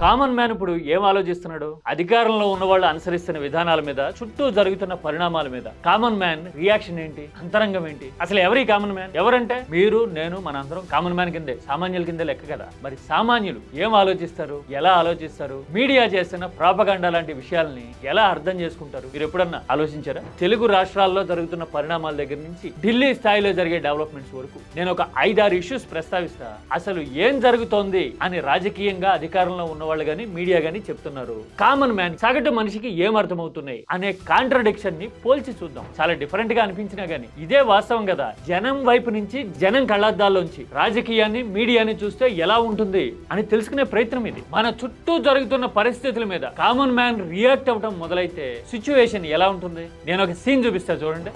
Common man ఇప్పుడు ఏం ఆలోచిస్తున్నాడు? అధికారంలో ఉన్న వాళ్ళు అనుసరిస్తున్న విధానాల మీద, చుట్టూ జరుగుతున్న పరిణామాల మీద కామన్ మ్యాన్ రియాక్షన్ ఏంటి, అంతరంగం ఏంటి? అసలు ఎవరి కామన్ మ్యాన్? ఎవరంటే మీరు, నేను, మనందరం కామన్ మ్యాన్ కిందే, సామాన్యుల కిందే లెక్క కదా. మరి సామాన్యులు ఏం ఆలోచిస్తారు, ఎలా ఆలోచిస్తారు, మీడియా చేస్తున్న ప్రాపగండా లాంటి విషయాల్ని ఎలా అర్థం చేసుకుంటారు? మీరు ఎప్పుడన్నా ఆలోచించారా? తెలుగు రాష్ట్రాల్లో జరుగుతున్న పరిణామాల దగ్గర నుంచి ఢిల్లీ స్థాయిలో జరిగే డెవలప్మెంట్స్ వరకు నేను ఒక 5-6 ఇష్యూస్ ప్రస్తావిస్తా. అసలు ఏం జరుగుతోంది అని రాజకీయంగా అధికారంలో ఉన్న వాళ్ళు గానీ, మీడియా గానీ చెప్తున్నారు. కామన్ మ్యాన్, సగటు మనిషికి ఏం అర్థమవుతున్నాయి అనే కాంట్రడిక్షన్ ని పోల్చి చూద్దాం. చాలా డిఫరెంట్ గా అనిపించినా గానీ ఇదే వాస్తవం కదా. జనం వైపు నుంచి, జనం కళ్ళద్దాల్లోంచి రాజకీయాన్ని, మీడియాని చూస్తే ఎలా ఉంటుంది అని తెలుసుకునే ప్రయత్నం ఇది. మన చుట్టూ జరుగుతున్న పరిస్థితుల మీద కామన్ మ్యాన్ రియాక్ట్ అవ్వడం మొదలైతే సిచ్యువేషన్ ఎలా ఉంటుంది? నేను ఒక సీన్ చూపిస్తా చూడండి.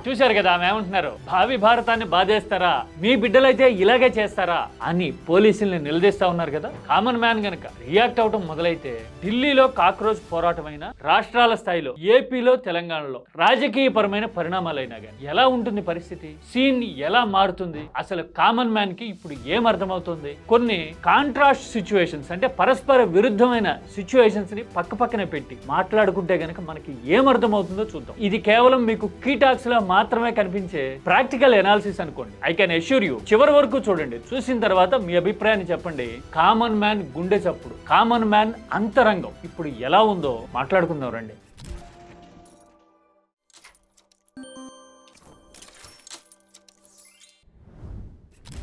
చూశారు కదా ఆమె ఏమంటున్నారు? భావి భారతాన్ని బాధేస్తారా, మీ బిడ్డలైతే ఇలాగే చేస్తారా అని పోలీసుల్ని నిలదీస్తా ఉన్నారు కదా. కామన్ మ్యాన్ గనక రియాక్ట్ అవటం మొదలైతే ఢిల్లీలో కాక్రోచ్ పోరాటమైన, రాష్ట్రాల స్థాయిలో ఏపీలో, తెలంగాణలో రాజకీయ పరమైన పరిణామాలైనా కానీ ఎలా ఉంటుంది పరిస్థితి? సీన్ ఎలా మారుతుంది? అసలు కామన్ మ్యాన్ కి ఇప్పుడు ఏం అర్థమవుతుంది? కొన్ని కాంట్రాస్ట్ సిచ్యువేషన్స్, అంటే పరస్పర విరుద్ధమైన సిచ్యువేషన్స్ ని పక్క పక్కనే పెట్టి మాట్లాడుకుంటే గనక మనకి ఏం అర్థమవుతుందో చూద్దాం. ఇది కేవలం మీకు కీటాక్స్ లో మాత్రమే కనిపించే ప్రాక్టికల్ ఎనాలిసిస్ అనుకోండి. ఐ కెన్ అష్యూర్ యూ, చివరి వరకు చూడండి. చూసిన తర్వాత మీ అభిప్రాయాన్ని చెప్పండి. కామన్ మ్యాన్ గుండె చప్పుడు, కామన్ మ్యాన్ అంతరంగం ఇప్పుడు ఎలా ఉందో మాట్లాడుకుందాం రండి.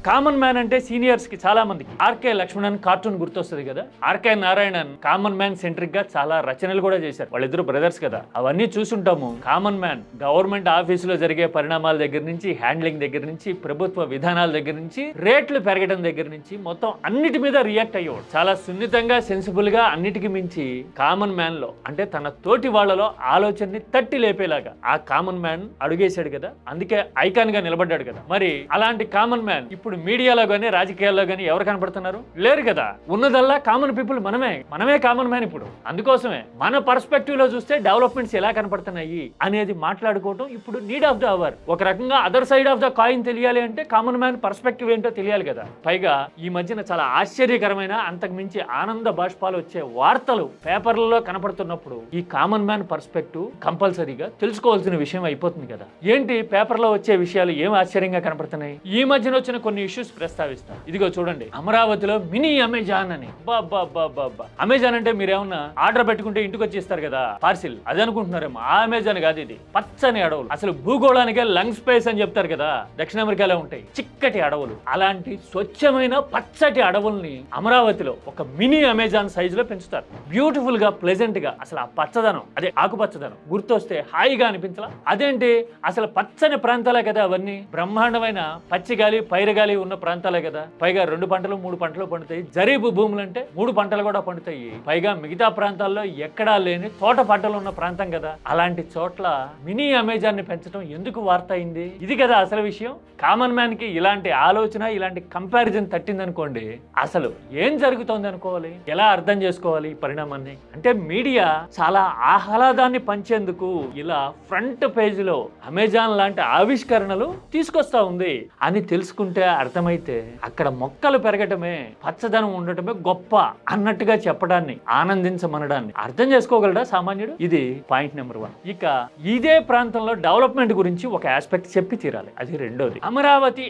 కామన్ మ్యాన్ అంటే సీనియర్స్ కి చాలా మందికి ఆర్కే లక్ష్మణన్ కార్టూన్ గుర్తొస్తుంది కదా. R K Narayanan common man centric గా చాలా రచనలు కూడా చేశారు. వాళ్ళిద్దరు బ్రదర్స్ కదా. అవన్నీ చూసుంటాము. కామన్ మ్యాన్ గవర్నమెంట్ ఆఫీసులో జరిగే పరిణామాల దగ్గర నుంచి, హ్యాండ్లింగ్ దగ్గర నుంచి, ప్రభుత్వ విధానాల దగ్గర నుంచి, రేట్లు పెరగడం దగ్గర నుంచి మొత్తం అన్నిటి మీద రియాక్ట్ అయ్యేవాడు. చాలా సున్నితంగా, సెన్సిబుల్ గా, అన్నిటికి మించి కామన్ మ్యాన్ లో, అంటే తన తోటి వాళ్లలో ఆలోచనని తట్టి లేపేలాగా ఆ కామన్ మ్యాన్ అడుగేశాడు కదా. అందుకే ఐకాన్ గా నిలబడ్డాడు కదా. మరి అలాంటి కామన్ మ్యాన్ ఇప్పుడు మీడియాలో గానీ, రాజకీయాల్లో గానీ ఎవరు కనపడుతున్నారు? లేరు కదా. ఉన్నదల్లా కామన్ పీపుల్ మనమే కామన్ మ్యాన్. ఇప్పుడు అందుకోసమే మన పర్స్పెక్టివ్ లో చూస్తే డెవలప్మెంట్స్ ఎలా కనపడుతున్నాయి అనేది మాట్లాడుకోవటం ఇప్పుడు నీడ్ ఆఫ్ ద అవర్. ఒక రకంగా other side of the coin తెలియాలి అంటే కామన్ మ్యాన్ పర్స్పెక్టివ్ ఏంటో తెలియాలి కదా. పైగా ఈ మధ్యన చాలా ఆశ్చర్యకరమైన, అంతకు మించి ఆనంద బాష్పాలు వచ్చే వార్తలు పేపర్లలో కనపడుతున్నప్పుడు ఈ కామన్ మ్యాన్ పర్స్పెక్టివ్ కంపల్సరీగా తెలుసుకోవాల్సిన విషయం అయిపోతుంది కదా. ఏంటి పేపర్లో వచ్చే విషయాలు ఏం ఆశ్చర్యంగా కనపడుతున్నాయి? ఈ మధ్యన వచ్చిన కొన్ని ఇష్యూస్ ప్రస్తావిస్తాం. ఇదిగో చూడండి, అమరావతిలో మినీ అమెజాన్ అని. అమెజాన్ అంటే మీరేమన్నా ఆర్డర్ పెట్టుకుంటే ఇంటికి వచ్చి ఇస్తారు కదా పార్సిల్, అది అనుకుంటున్నారేమో. ఆ అమెజాన్ కాదు ఇది. పచ్చని అడవులు, అసలు భూగోళానికే లంగ్ స్పేస్ అని చెప్తారు కదా. దక్షిణ అమెరికాలో ఉంటాయి చిక్కటి అడవులు. అలాంటి స్వచ్ఛమైన పచ్చటి అడవుల్ని అమరావతిలో ఒక మినీ అమెజాన్ సైజ్ లో పెంచుతారు. బ్యూటిఫుల్ గా, ప్లెజెంట్ గా. అసలు ఆ పచ్చదనం, అదే ఆకుపచ్చదనం గుర్తొస్తే హాయిగా అనిపించలా? అదేంటి, అసలు పచ్చని ప్రాంతాలే కదా అవన్నీ. బ్రహ్మాండమైన పచ్చిగాలి, పైరగాలి ఉన్న ప్రాంతాలే కదా. పైగా 2 పంటలు 3 పంటలు పండుతాయి. జరీబు భూములు అంటే 3 పంటలు కూడా పండుతాయి. పైగా మిగతా ప్రాంతాల్లో ఎక్కడా లేని తోట పంటలు ఉన్న ప్రాంతం కదా. అలాంటి చోట్ల మినీ అమెజాన్ ని పెంచడం ఎందుకు వార్త అయింది? ఇది కదా అసలు విషయం. కామన్ మ్యాన్ కి ఇలాంటి ఆలోచన, ఇలాంటి కంపారిజన్ తట్టిందనుకోండి, అసలు ఏం జరుగుతోంది అనుకోవాలి, ఎలా అర్థం చేసుకోవాలి ఈ పరిణామాన్ని? అంటే మీడియా చాలా ఆహ్లాదాన్ని పంచేందుకు ఇలా ఫ్రంట్ పేజీలో అమెజాన్ లాంటి ఆవిష్కరణలు తీసుకొస్తా ఉంది అని తెలుసుకుంటే, అర్థమైతే అక్కడ మొక్కలు పెరగటమే, పచ్చదనం ఉండటమే గొప్ప అన్నట్టుగా చెప్పడాన్ని, ఆనందించమనడాన్ని అర్థం చేసుకోగలడా సామాన్యుడు? ఇది పాయింట్ నెంబర్ 1. ఇక ఇదే ప్రాంతంలో డెవలప్మెంట్ గురించి ఒక ఆస్పెక్ట్ చెప్పి తీరాలి. అది రెండోది. అమరావతి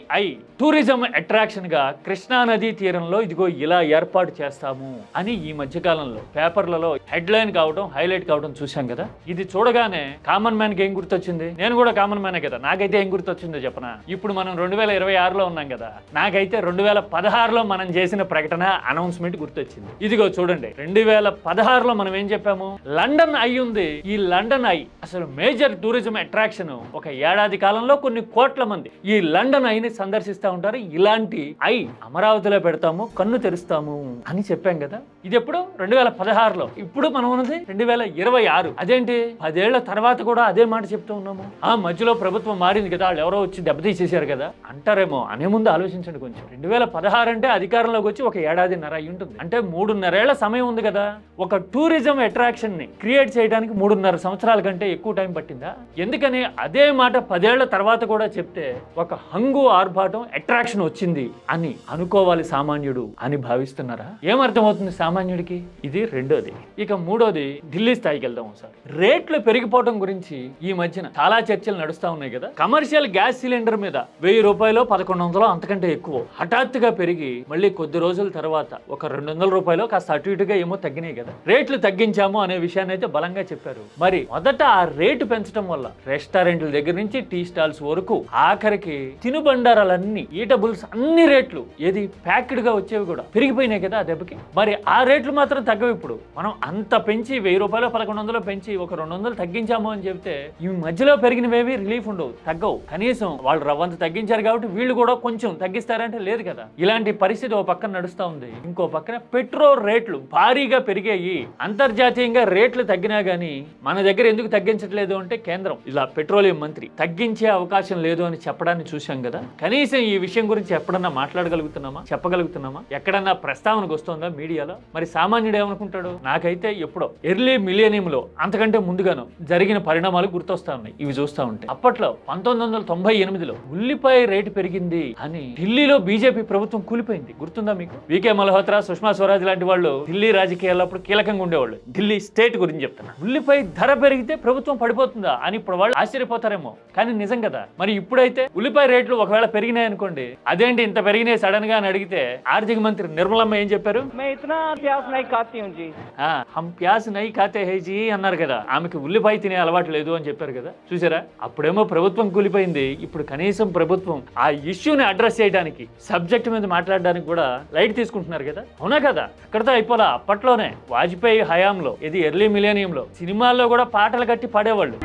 టూరిజం అట్రాక్షన్ గా కృష్ణా నదీ తీరంలో ఇదిగో ఇలా ఏర్పాటు చేస్తాము అని ఈ మధ్య కాలంలో పేపర్లలో హెడ్లైన్ కావడం, హైలైట్ కావడం చూశాం కదా. ఇది చూడగానే కామన్ మ్యాన్ కి ఏం గుర్తొచ్చింది? నేను కూడా కామన్ మ్యానే కదా. నాకైతే ఏం గుర్తొచ్చిందో చెప్పనా? ఇప్పుడు మనం 2026లో ఉన్నాం కదా. నాకైతే 2016లో మనం చేసిన ప్రకటన, అనౌన్స్మెంట్ గుర్తొచ్చింది. ఇదిగో చూడండి, 2016లో మనం ఏం చెప్పాము? లండన్ ఐ ఉంది. ఈ లండన్ ఐ అసలు మేజర్ టూరిజం అట్రాక్షన్. ఒక ఏడాది కాలంలో కొన్ని కోట్ల మంది ఈ లండన్ ఐని సందర్శిస్తూ ఉంటారు. ఇలాంటి ఐ అమరావతిలో పెడతాము, కన్ను తెరుస్తాము అని చెప్పాం కదా. ఇది ఎప్పుడు? 2016లో. ఇప్పుడు మనం ఉన్నది 2026. అదేంటి 10 ఏళ్ల తర్వాత కూడా అదే మాట చెప్తూ ఉన్నాము. ఆ మధ్యలో ప్రభుత్వం మారింది కదా, వాళ్ళు ఎవరో వచ్చి దెబ్బతీసేశారు కదా అంటారేమో. అనే ముందు ముందు ఆలోచించండి కొంచెం. 2016 అంటే అధికారంలోకి వచ్చి ఒక ఏడాదిన్నర అయి ఉంటుంది. అంటే 3.5 ఏళ్ల సమయం ఉంది కదా. ఒక టూరిజం అట్రాక్షన్ ని క్రియేట్ చేయడానికి 3.5 సంవత్సరాల కంటే ఎక్కువ టైం పట్టిందా? ఎందుకని అదే మాట 10 ఏళ్ల తర్వాత కూడా చెప్తే ఒక హంగు ఆర్భాటం అట్రాక్షన్ వచ్చింది అని అనుకోవాలి సామాన్యుడు అని భావిస్తున్నారా? ఏమర్థమవుతుంది సామాన్యుడికి? ఇది రెండోది. ఇక మూడోది, ఢిల్లీ స్థాయికి వెళ్దాం సార్. రేట్లు పెరిగిపోవడం గురించి ఈ మధ్యన చాలా చర్చలు నడుస్తా ఉన్నాయి కదా. కమర్షియల్ గ్యాస్ సిలిండర్ మీద 1000 రూపాయలు 1100 అంతకంటే ఎక్కువ హఠాత్తుగా పెరిగి మళ్ళీ కొద్ది రోజుల తర్వాత ఒక 200 రూపాయలు కాస్త అటు ఇటుగా ఏమో తగ్గినాయి కదా. రేట్లు తగ్గించాము అనే విషయాన్ని అయితే బలంగా చెప్పారు. మరి మొదట ఆ రేటు పెంచడం వల్ల రెస్టారెంట్ల దగ్గర నుంచి టీ స్టాల్స్ వరకు ఆఖరికి తినుబండారాలన్నీ, ఈటబుల్స్ అన్ని రేట్లు ఏది ప్యాక్డ్ గా వచ్చేవి కూడా పెరిగిపోయినాయి కదా ఆ దెబ్బకి. మరి ఆ రేట్లు మాత్రం తగ్గవు. ఇప్పుడు మనం అంత పెంచి 1000 రూపాయలు 1100 పెంచి ఒక 200 తగ్గించాము అని చెప్తే ఈ మధ్యలో పెరిగినవేవి రిలీఫ్ ఉండవు, తగ్గవు. కనీసం వాళ్ళు రవ్వంత తగ్గించారు కాబట్టి వీళ్ళు కూడా కొంచెం తగ్గిస్తారంటే లేదు కదా. ఇలాంటి పరిస్థితి ఓ పక్కన నడుస్తా ఉంది. ఇంకో పక్కన పెట్రోల్ రేట్లు భారీగా పెరిగాయి. అంతర్జాతీయంగా రేట్లు తగ్గినా గానీ మన దగ్గర ఎందుకు తగ్గించట్లేదు అంటే కేంద్రం ఇలా పెట్రోలియం మంత్రి తగ్గించే అవకాశం లేదు అని చెప్పడాన్ని చూశాం కదా. కనీసం ఈ విషయం గురించి ఎప్పుడన్నా మాట్లాడగలుగుతున్నామా, చెప్పగలుగుతున్నామా? ఎక్కడన్నా ప్రస్తావనకు వస్తుందా మీడియాలో? మరి సామాన్యుడు ఏమనుకుంటాడు? నాకైతే ఎప్పుడో ఎర్లీ మిలియనియంలో అంతకంటే ముందుగాను జరిగిన పరిణామాలు గుర్తొస్తా ఉన్నాయి ఇవి చూస్తా ఉంటే. అప్పట్లో 1998లో ఉల్లిపాయ రేటు పెరిగింది అని ఢిల్లీలో బీజేపీ ప్రభుత్వం కూలిపోయింది. గుర్తుందా మీకు? వికే మల్హోత్రా, సుష్మా స్వరాజ్ లాంటి వాళ్ళు ఢిల్లీ రాజకీయాల్లో అప్పుడు కీలకంగా ఉండేవాళ్ళు. ఢిల్లీ స్టేట్ గురించి చెప్తున్నా. ఉల్లిపాయ ధర పెరిగితే ప్రభుత్వం పడిపోతుందా అని ఇప్పుడు వాళ్ళు ఆశ్చర్యపోతారేమో, కానీ నిజం కదా. మరి ఇప్పుడైతే ఉల్లిపాయ రేట్లు ఒకవేళ పెరిగినాయి అనుకోండి, అదేంటి ఇంత పెరిగినాయి సడన్ గా అని అడిగితే ఆర్థిక మంత్రి నిర్మలమ్మ ఏం చెప్పారు? హమ్ ప్యాస్ నై ఖాతే హై జీ అన్నారు కదా. ఆమెకి ఉల్లిపాయ తినే అలవాటు లేదు అని చెప్పారు కదా. చూసారా, అప్పుడేమో ప్రభుత్వం కూలిపోయింది, ఇప్పుడు కనీసం ప్రభుత్వం ఆ ఇష్యూని అడ్రస్ చేయడానికి, సబ్జెక్ట్ మీద మాట్లాడడానికి కూడా లైట్ తీసుకుంటున్నారు కదా. అవునా కదా? అక్కడతో అయిపోలా. అప్పట్లోనే వాజ్పేయి హయాంలో, ఇది ఎర్లీ మిలేనియంలో సినిమాల్లో కూడా పాటలు కట్టి పాడేవాళ్ళు.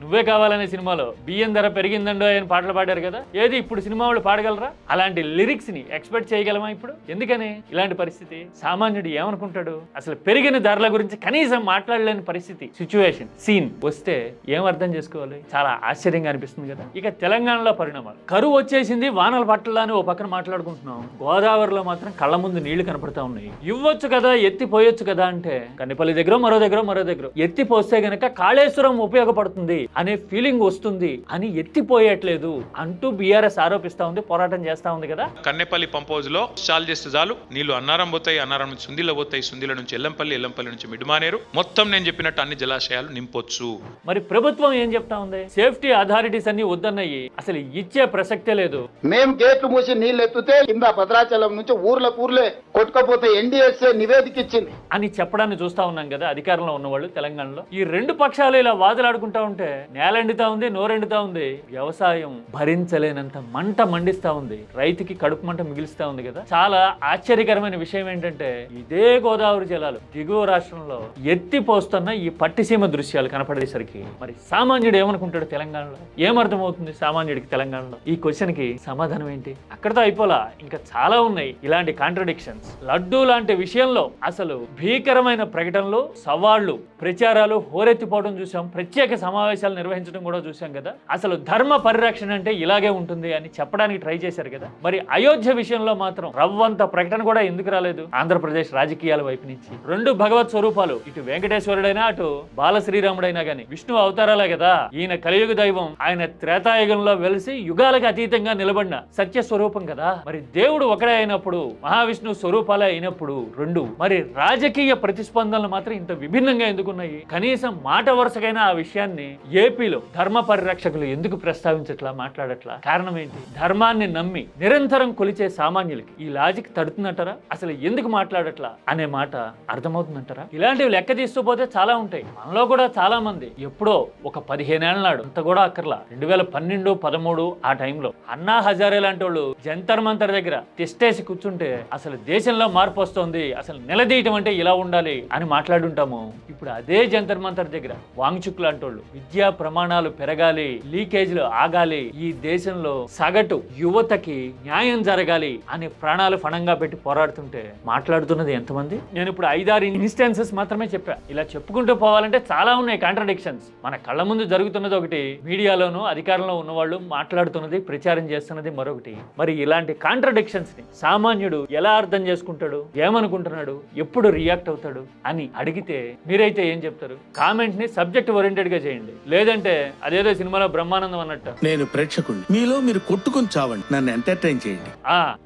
నువ్వే కావాలనే సినిమాలో బియ్యం ధర పెరిగిందండో అని పాటలు పాడారు కదా. ఏది ఇప్పుడు సినిమా వాళ్ళు పాడగలరా? అలాంటి లిరిక్స్ ని ఎక్స్పెక్ట్ చేయగలమా ఇప్పుడు? ఎందుకని ఇలాంటి పరిస్థితి? సామాన్యుడు ఏమనుకుంటాడు? అసలు పెరిగిన ధరల గురించి కనీసం మాట్లాడలేని పరిస్థితి, సిచ్యువేషన్, సీన్ వస్తే ఏం అర్థం చేసుకోవాలి? చాలా ఆశ్చర్యంగా అనిపిస్తుంది కదా. ఇక తెలంగాణలో పరిణామాలు. కరువు వచ్చేసింది, వానల పట్ల అని ఓ పక్కన మాట్లాడుకుంటున్నాం. గోదావరిలో మాత్రం కళ్ళ ముందు నీళ్లు కనపడతా ఉన్నాయి. ఇవ్వచ్చు కదా, ఎత్తిపోయొచ్చు కదా అంటే కన్నెపల్లి దగ్గర మరో దగ్గర ఎత్తిపోస్తే గనక కాళేశ్వరం ఉపయోగపడుతుంది అనే ఫీలింగ్ వస్తుంది అని ఎత్తిపోయట్లేదు అంటూ బీఆర్ఎస్ ఆరోపిస్తా ఉంది, పోరాటం చేస్తా ఉంది కదా. కన్నెపల్లి పంప్ హౌస్ లో చాలు చేస్తే చాలు నీళ్లు అన్నారం పోతాయి, అన్నారం నుంచి సుందిలో పోతాయి, సుందిల నుంచి ఎల్లంపల్లి నుంచి మిడ్మానేరు, మొత్తం నేను చెప్పినట్టు అన్ని జలాశయాలు నింపొచ్చు. మరి ప్రభుత్వం ఏం చెప్తా ఉంది? సేఫ్టీ అథారిటీస్ అన్ని వద్దన్నాయి, అసలు ఇచ్చే ప్రసక్తే లేదు. మేము గేట్లు మూసి నీళ్లు ఎత్తుతే కింద భద్రాచలం నుంచి ఊర్లే కొట్టుకపోతే ఎన్డీఎస్ఏ నివేదిక ఇచ్చింది అని చెప్పడాన్ని చూస్తా ఉన్నాం కదా అధికారంలో ఉన్నవాళ్ళు తెలంగాణలో. ఈ రెండు పక్షాలు ఇలా వాదులాడుకుంటా ఉంటే నేలెండుతా ఉంది, నోరెండుతా ఉంది. వ్యవసాయం భరించలేనంత మంట మండిస్తా ఉంది, రైతుకి కడుపు మంట మిగిలిస్తా ఉంది కదా. చాలా ఆశ్చర్యకరమైన విషయం ఏంటంటే ఇదే గోదావరి జలాలు దిగువ రాష్ట్రంలో ఎత్తిపోస్తున్న ఈ పట్టిసీమ దృశ్యాలు కనపడేసరికి మరి సామాన్యుడు ఏమనుకుంటాడు? తెలంగాణలో ఏమర్థమవుతుంది సామాన్యుడికి? తెలంగాణలో ఈ క్వశ్చన్ కి సమాధానం ఏంటి? అక్కడతో అయిపోలా, ఇంకా చాలా ఉన్నాయి ఇలాంటి కాంట్రడిక్షన్స్. లడ్డూ లాంటి విషయంలో అసలు భీకరమైన ప్రకటనలు, సవాళ్లు, ప్రచారాలు హోరెత్తిపోవడం చూసాం. ప్రత్యేక సమావేశాలు నిర్వహించడం కూడా చూసాం కదా. అసలు ధర్మ పరిరక్షణ అంటే ఇలాగే ఉంటుంది అని చెప్పడానికి ట్రై చేశారు కదా. మరి అయోధ్య విషయంలో మాత్రం రవ్వంత ప్రకటన కూడా ఎందుకు రాలేదు ఆంధ్రప్రదేశ్ రాజకీయాల వైపు నుంచి? రెండు భగవత్ స్వరూపాలు, ఇటు వెంకటేశ్వరుడైనా అటు బాలశ్రీరాముడైనా గాని విష్ణు అవతారాలే కదా. ఈయన కలియుగ దైవం, ఆయన త్రేతాయుగంలో వెలిసి యుగాలకు అతీతంగా నిలబడిన సత్య స్వరూపం కదా. మరి దేవుడు ఒకడే అయినప్పుడు, మహావిష్ణు స్వరూపాలే అయినప్పుడు రెండు, మరి రాజకీయ ప్రతిస్పందనలు మాత్రం ఇంత విభిన్నంగా ఎందుకున్నాయి? కనీసం మాట వరుసకైనా ఆ విషయాన్ని ఏపీలో ధర్మ పరిరక్షకులు ఎందుకు ప్రస్తావించట్లా, మాట్లాడట్లా? కారణం ఏంటి? ధర్మాన్ని నమ్మి నిరంతరం కొలిచే సామాన్యులకి ఈ లాజిక్ తడుతుందంటారా? అసలు ఎందుకు మాట్లాడట్లా అనే మాట అర్థమవుతుందంటారా? ఇలాంటివి లెక్క తీస్తూ పోతే చాలా ఉంటాయి. మనలో కూడా చాలా మంది ఎప్పుడో ఒక 15 ఏళ్ల నాడు, అంత కూడా అక్కర్లా, 2012, 13 ఆ టైంలో అన్నా హజారే లాంటి వాళ్ళు జంతర్ మంతర్ దగ్గర తిష్టేసి కూర్చుంటే అసలు దేశంలో మార్పు వస్తుంది, అసలు నిలదీయటం అంటే ఇలా ఉండాలి అని మాట్లాడుంటాము. ఇప్పుడు అదే జంతర్ మంతర్ దగ్గర వాంగ్చుక్ లాంటి వాళ్ళు విద్యా ప్రమాణాలు పెరగాలి, లీకేజ్లు ఆగాలి, ఈ దేశంలో సగటు యువతకి న్యాయం జరగాలి అని ప్రాణాలు ఫణంగా పెట్టి పోరాడుతుంటే మాట్లాడుతున్నది ఎంతమంది? నేను ఇప్పుడు 5-6 ఇన్స్టెన్సెస్ మాత్రమే చెప్పా. ఇలా చెప్పుకుంటూ పోవాలంటే చాలా ఉన్నాయి కాంట్రడిక్షన్స్. మన కళ్ళ ముందు జరుగుతున్నది ఒకటి, మీడియాలోనూ అధికారంలో ఉన్నవాళ్ళు ఒకడు మాట్లాడుతున్నది ప్రచారం చేస్తున్నది మరొకటి. మరి ఇలాంటి కాంట్రడిక్షన్స్ ని సామాన్యుడు ఎలా అర్థం చేసుకుంటాడు, ఏమనుకుంటున్నాడు, ఎప్పుడు రియాక్ట్ అవుతాడు అని అడిగితే మీరైతే ఏం చెప్తారు? కామెంట్ ని సబ్జెక్ట్ ఓరియంటెడ్ గా చేయండి, లేదంటే అదేదో సినిమాలో బ్రహ్మానందం అన్నట్టు నేను ప్రేక్షకుడిని, మీలో మీరు కొట్టుకొని చావండి, నన్ను ఎంటర్టైన్ చేయండి.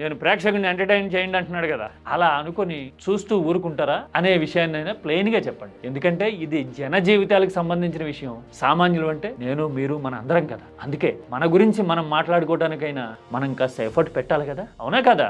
నేను ప్రేక్షకుని ఎంటర్టైన్ చేయండి అంటున్నాడు కదా, అలా అనుకుని చూస్తూ ఊరుకుంటారా అనే విషయాన్ని ప్లెయిన్ గా చెప్పండి. ఎందుకంటే ఇది జన జీవితాలకు సంబంధించిన విషయం. సామాన్యులు అంటే నేను, మీరు, మన అందరం కదా. అందుకే మన గురించి మనం మాట్లాడుకోవడానికైనా మనం కాస్త ఎఫర్ట్ పెట్టాలి కదా, అవునా కదా?